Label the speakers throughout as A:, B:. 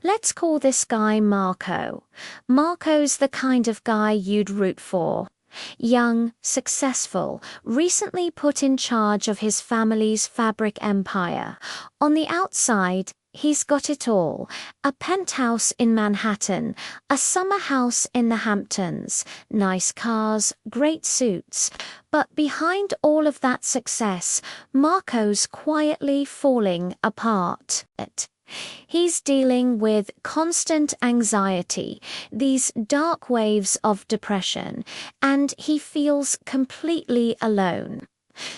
A: Let's call this guy Marco. Marco's the kind of guy you'd root for. Young, successful, recently put in charge of his family's fabric empire. On the outside, he's got it all. A penthouse in Manhattan, a summer house in the Hamptons, nice cars, great suits. But behind all of that success, Marco's quietly falling apart. He's dealing with constant anxiety, these dark waves of depression, and he feels completely alone.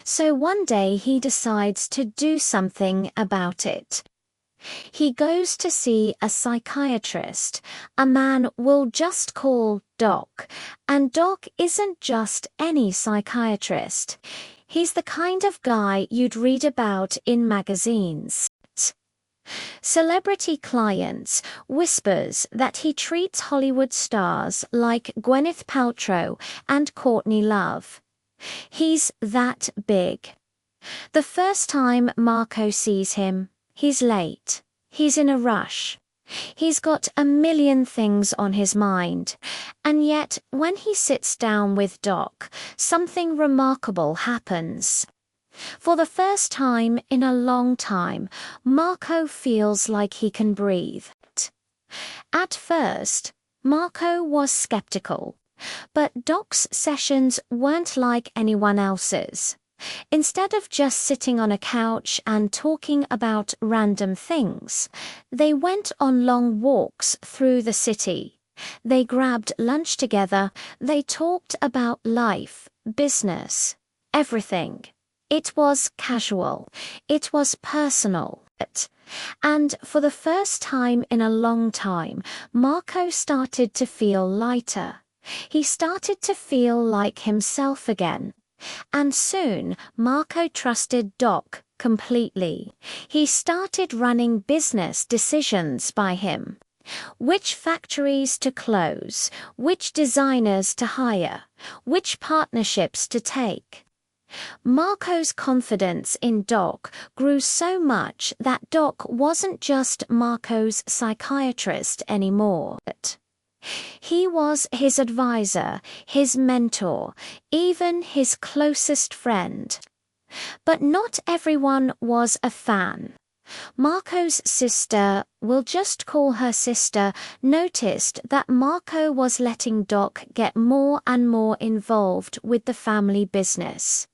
A: So one day he decides to do something about it. He goes to see a psychiatrist, a man we'll just call Doc. And Doc isn't just any psychiatrist. He's the kind of guy you'd read about in magazines. Celebrity clients whispers that he treats Hollywood stars like Gwyneth Paltrow and Courtney Love. He's that big. The first time Marco sees him, he's late. He's in a rush. He's got a million things on his mind. And yet, when he sits down with Doc, something remarkable happens. For the first time in a long time, Marco feels like he can breathe. At first, Marco was skeptical, but Doc's sessions weren't like anyone else's. Instead of just sitting on a couch and talking about random things, they went on long walks through the city. They grabbed lunch together, they talked about life, business, everything. It was casual. It was personal. And for the first time in a long time, Marco started to feel lighter. He started to feel like himself again. And soon, Marco trusted Doc completely. He started running business decisions by him. Which factories to close, which designers to hire, which partnerships to take. Marco's confidence in Doc grew so much that Doc wasn't just Marco's psychiatrist anymore. He was his advisor, his mentor, even his closest friend. But not everyone was a fan. Marco's sister, we'll just call her sister, noticed that Marco was letting Doc get more and more involved with the family business.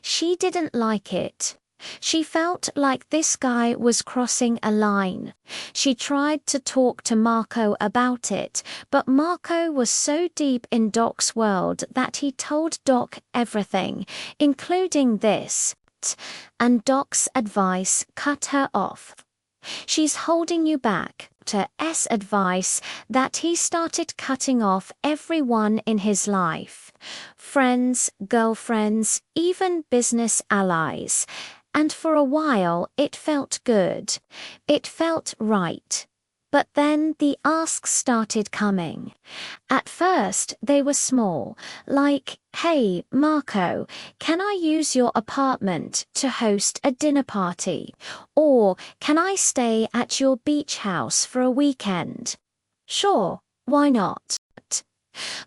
A: She didn't like it. She felt like this guy was crossing a line. She tried to talk to Marco about it, but Marco was so deep in Doc's world that he told Doc everything, including this. And Doc's advice cut her off. She's holding you back. To S advice that he started cutting off everyone in his life. Friends, girlfriends, even business allies. And for a while it felt good. It felt right. But then the asks started coming. At first they were small, like, "Hey, Marco, can I use your apartment to host a dinner party? Or can I stay at your beach house for a weekend?" Sure, why not?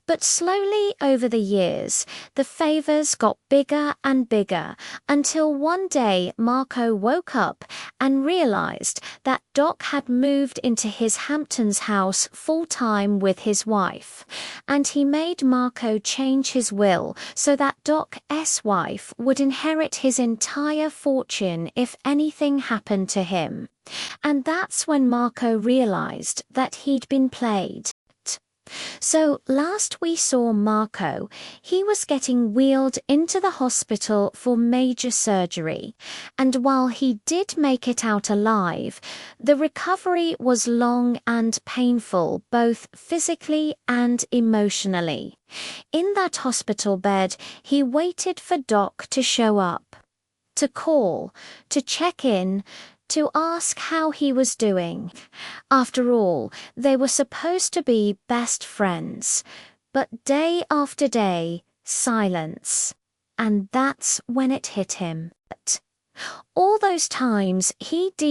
A: But slowly over the years, the favors got bigger and bigger until one day Marco woke up and realized that Doc had moved into his Hamptons house full-time with his wife. And he made Marco change his will so that Doc's wife would inherit his entire fortune if anything happened to him. And that's when Marco realized that he'd been played. So last we saw Marco, he was getting wheeled into the hospital for major surgery. And while he did make it out alive, the recovery was long and painful, both physically and emotionally. In that hospital bed, he waited for Doc to show up, to call, to check in, to ask how he was doing. After all, they were supposed to be best friends. But day after day, silence. And that's when it hit him. All those times,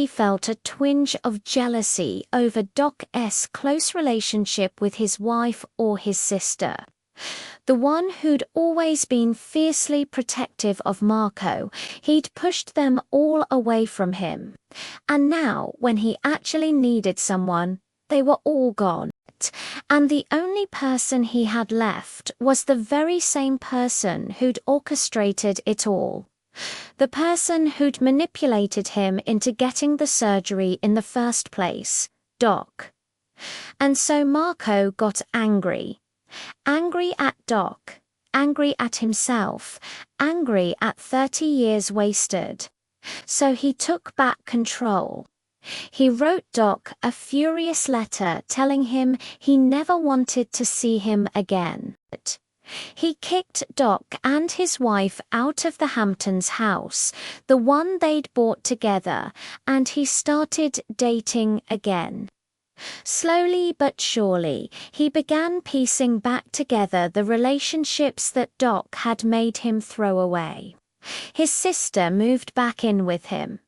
A: felt a twinge of jealousy over Doc's close relationship with his wife or his sister. The one who'd always been fiercely protective of Marco, he'd pushed them all away from him. And now, when he actually needed someone, they were all gone. And the only person he had left was the very same person who'd orchestrated it all. The person who'd manipulated him into getting the surgery in the first place, Doc. And so Marco got angry. Angry at Doc, angry at himself, angry at 30 years wasted. So he took back control. He wrote Doc a furious letter telling him he never wanted to see him again. He kicked Doc and his wife out of the Hamptons' house, the one they'd bought together, and he started dating again. Slowly but surely, he began piecing back together the relationships that Doc had made him throw away. His sister moved back in with him.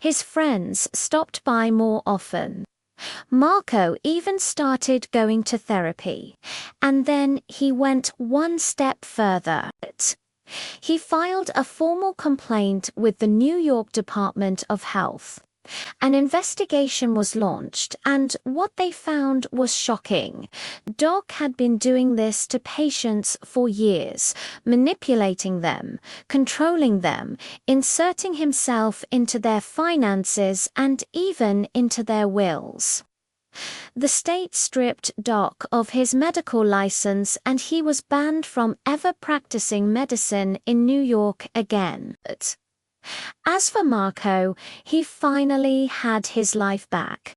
A: His friends stopped by more often. Marco even started going to therapy. And then he went one step further. He filed a formal complaint with the New York Department of Health. An investigation was launched, and what they found was shocking. Doc had been doing this to patients for years, manipulating them, controlling them, inserting himself into their finances and even into their wills. The state stripped Doc of his medical license and he was banned from ever practicing medicine in New York again. As for Marco, he finally had his life back.